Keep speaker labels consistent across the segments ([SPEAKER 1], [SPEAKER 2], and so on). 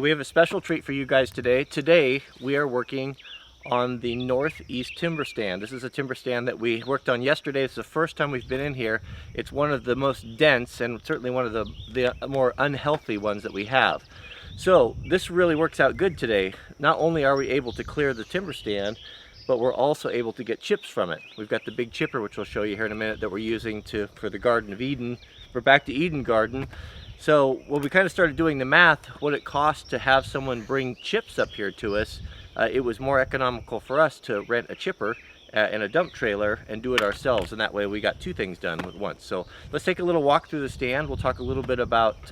[SPEAKER 1] So we have a special treat for you guys today. Today we are working on the northeast timber stand. This is a timber stand that we worked on yesterday. It's the first time we've been in here. It's one of the most dense and certainly one of the more unhealthy ones that we have. So this really works out good today. Not only are we able to clear the timber stand, but we're also able to get chips from it. We've got the big chipper, which we'll show you here in a minute, that we're using for the Garden of Eden, for Back to Eden garden. So when we kind of started doing the math, what it costs to have someone bring chips up here to us, it was more economical for us to rent a chipper and a dump trailer and do it ourselves, and that way we got two things done at once. So let's take a little walk through the stand. We'll talk a little bit about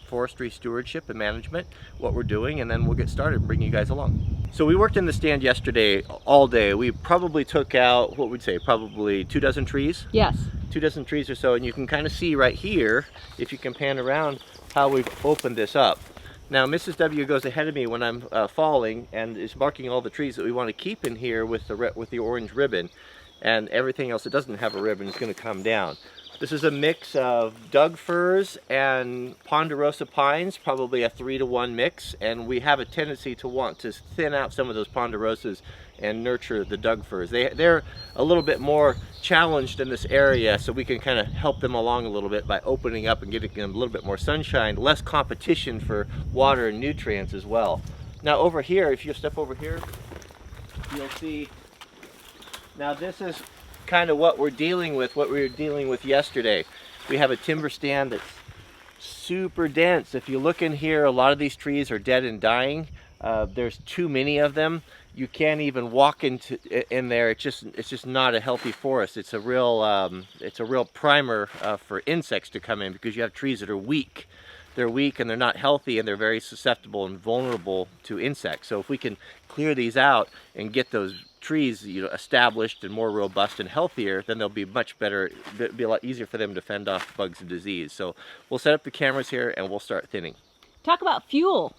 [SPEAKER 1] forestry stewardship and management, what we're doing, and then we'll get started and bring you guys along. So we worked in the stand yesterday all day. We probably took out, what we'd say, probably 2 dozen trees.
[SPEAKER 2] Yes.
[SPEAKER 1] 2 dozen trees or so, and you can kind of see right here, if you can pan around, how we've opened this up. Now Mrs. W goes ahead of me when I'm falling and is marking all the trees that we want to keep in here with the orange ribbon, and everything else that doesn't have a ribbon is going to come down. This is a mix of Doug firs and ponderosa pines, probably a 3-to-1 mix, and we have a tendency to want to thin out some of those ponderosas and nurture the Doug firs. They're a little bit more challenged in this area, so we can kind of help them along a little bit by opening up and getting them a little bit more sunshine, less competition for water and nutrients as well. Now over here, if you step over here, you'll see, now this is kind of what we're dealing with, what we were dealing with yesterday. We have a timber stand that's super dense. If you look in here, a lot of these trees are dead and dying. There's too many of them. You can't even walk in there. It's just not a healthy forest. It's a real primer for insects to come in, because you have trees that are weak. They're weak and they're not healthy, and they're very susceptible and vulnerable to insects. So if we can clear these out and get those trees, established and more robust and healthier, then they'll be much better. It'll be a lot easier for them to fend off bugs and disease. So we'll set up the cameras here and we'll start thinning.
[SPEAKER 2] Talk about fuel.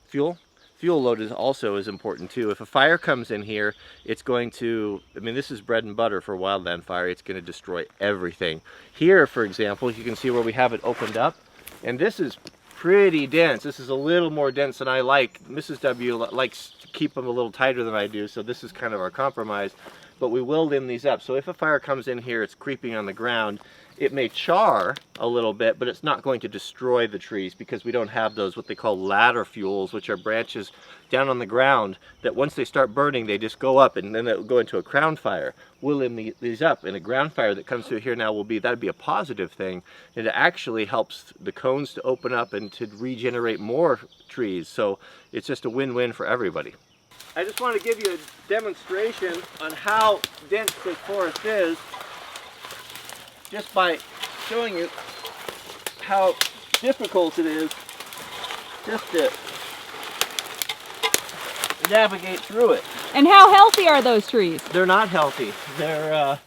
[SPEAKER 1] Fuel load is also important too. If a fire comes in here, it's going to, this is bread and butter for wildland fire. It's going to destroy everything. Here, for example, you can see where we have it opened up, and this is pretty dense. This is a little more dense than I like. Mrs. W likes to keep them a little tighter than I do, so this is kind of our compromise. But we will limb these up. So if a fire comes in here, it's creeping on the ground. It may char a little bit, but it's not going to destroy the trees, because we don't have those, what they call ladder fuels, which are branches down on the ground that once they start burning, they just go up and then they'll go into a crown fire. We'll limb these up, and a ground fire that comes through here now that'd be a positive thing. And it actually helps the cones to open up and to regenerate more trees. So it's just a win-win for everybody. I just want to give you a demonstration on how dense this forest is, just by showing you how difficult it is just to navigate through it.
[SPEAKER 2] And how healthy are those trees?
[SPEAKER 1] They're not healthy. The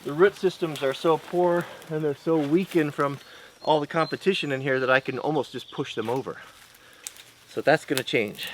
[SPEAKER 1] root systems are so poor and they're so weakened from all the competition in here that I can almost just push them over. So that's going to change.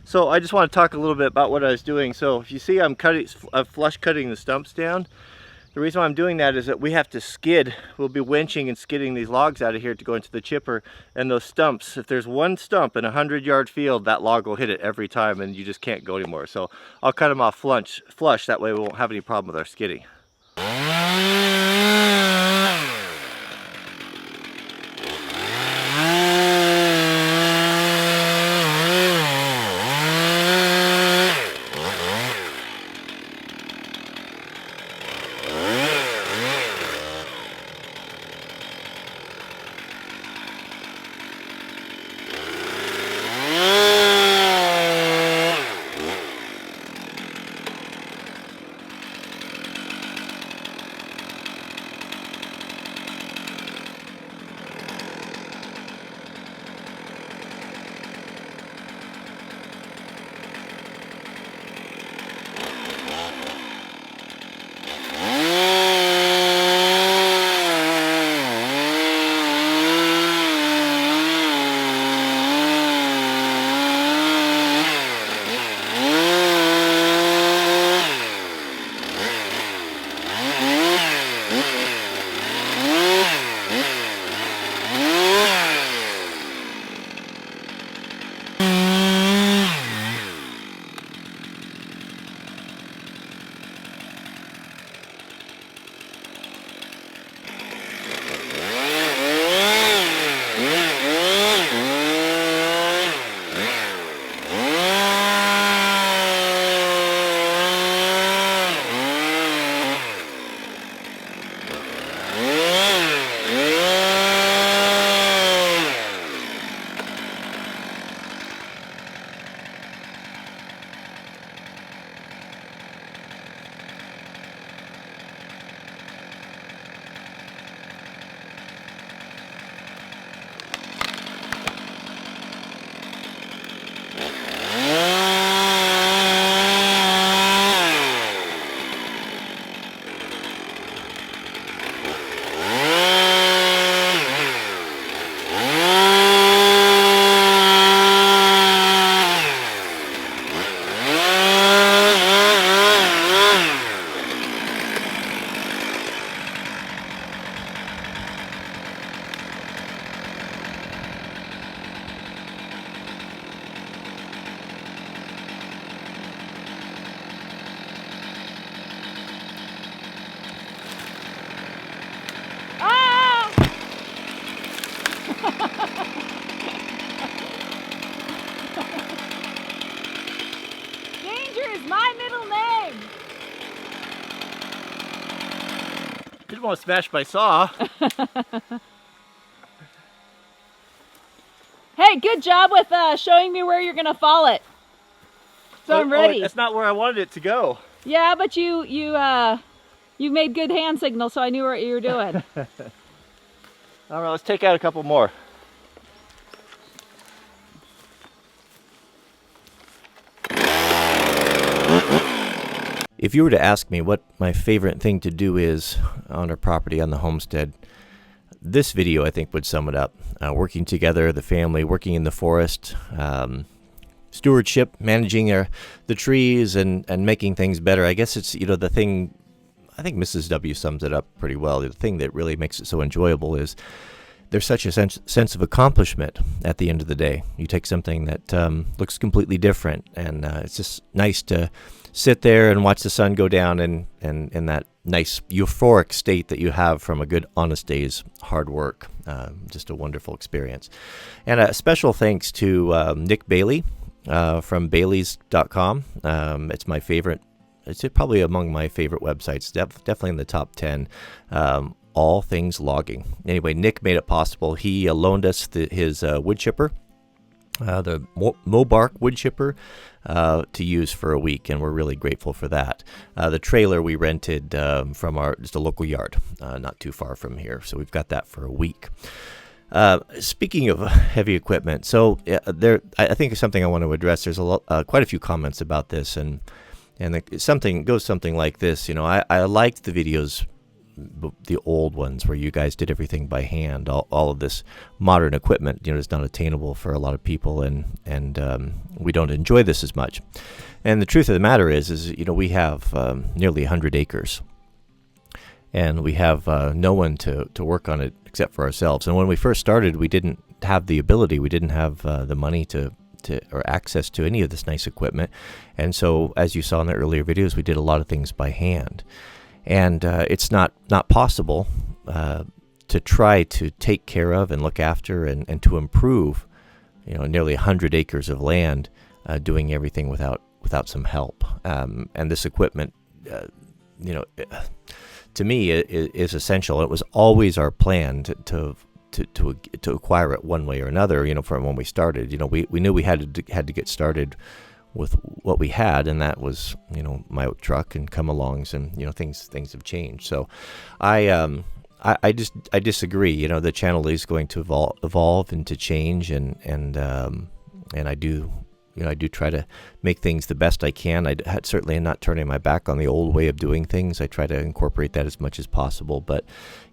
[SPEAKER 1] So I just want to talk a little bit about what I was doing. So if you see I'm flush cutting the stumps down. The reason why I'm doing that is that we have to skid. We'll be winching and skidding these logs out of here to go into the chipper. And those stumps, if there's one stump in a 100-yard field, that log will hit it every time and you just can't go anymore. So I'll cut them off flush, that way we won't have any problem with our skidding.
[SPEAKER 2] Danger is my middle name.
[SPEAKER 1] Didn't want to smash my saw.
[SPEAKER 2] Hey, good job with showing me where you're gonna fall it. So I'm ready.
[SPEAKER 1] That's not where I wanted it to go.
[SPEAKER 2] Yeah, but you made good hand signals, so I knew what you were doing.
[SPEAKER 1] All right, let's take out a couple more. If you were to ask me what my favorite thing to do is on our property on the homestead, this video I think would sum it up. Working together, the family, working in the forest, stewardship, managing the trees and making things better. I guess it's, the thing, I think Mrs. W sums it up pretty well. The thing that really makes it so enjoyable is there's such a sense of accomplishment at the end of the day. You take something that looks completely different, and it's just nice to sit there and watch the sun go down and in that nice euphoric state that you have from a good honest day's hard work. Just a wonderful experience. And a special thanks to Nick Bailey from Baileys.com. It's my favorite. It's probably among my favorite websites, definitely in the top 10. All things logging. Anyway, Nick made it possible. He loaned us his wood chipper, the Mobark wood chipper, to use for a week, and we're really grateful for that. The trailer we rented from just a local yard, not too far from here, so we've got that for a week. Speaking of heavy equipment, so I think it's something I want to address. There's quite a few comments about this, and something goes something like this. I liked the videos
[SPEAKER 3] the old ones where you guys did everything by hand. All of this modern equipment, is not attainable for a lot of people, and we don't enjoy this as much. And the truth of the matter is we have nearly 100 acres, and we have no one to work on it except for ourselves. And when we first started, we didn't have the ability, we didn't have the money to or access to any of this nice equipment. And so, as you saw in the earlier videos, we did a lot of things by hand. And it's not possible to try to take care of and look after and to improve, nearly 100 acres of land, doing everything without some help. And this equipment, to me, is essential. It was always our plan to acquire it one way or another. From when we started, we knew we had to get started with what we had, and that was my old truck and come-alongs, and things have changed. So I disagree. The channel is going to evolve and to change, and I do try to make things the best I can. I certainly am not turning my back on the old way of doing things. I try to incorporate that as much as possible. But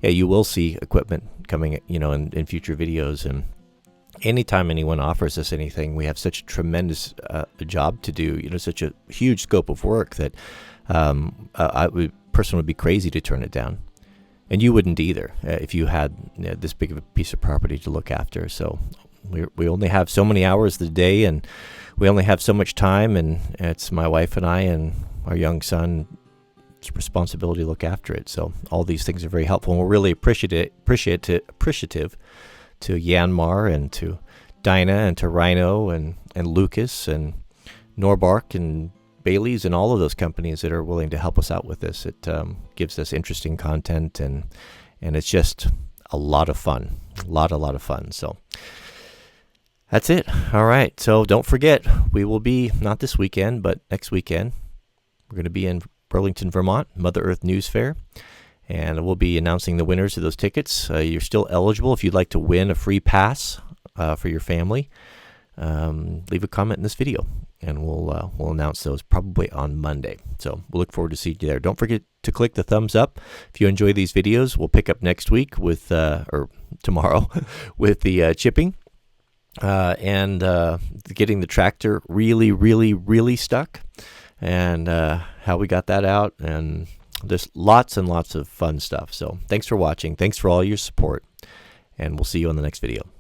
[SPEAKER 3] yeah, you will see equipment coming, in future videos. And anytime anyone offers us anything, we have such a tremendous job to do. Such a huge scope of work that person would be crazy to turn it down. And you wouldn't either if you had this big of a piece of property to look after. So we only have so many hours of the day, and we only have so much time, and it's my wife and I and our young son. It's a responsibility to look after it. So all these things are very helpful, and we're really appreciative to Yanmar and to Dinah and to Rhino and Lucas and Norbark and Bailey's and all of those companies that are willing to help us out with this. It gives us interesting content, and it's just a lot of fun, a lot of fun. So that's it. All right. So don't forget, we will be, not this weekend, but next weekend, we're going to be in Burlington, Vermont, Mother Earth News Fair, and we'll be announcing the winners of those tickets. You're still eligible if you'd like to win a free pass for your family. Leave a comment in this video, and we'll announce those probably on Monday. So we'll look forward to seeing you there. Don't forget to click the thumbs up if you enjoy these videos. We'll pick up next week with or tomorrow with the chipping and getting the tractor really stuck, and how we got that out, and there's lots and lots of fun stuff. So thanks for watching. Thanks for all your support, and we'll see you on the next video.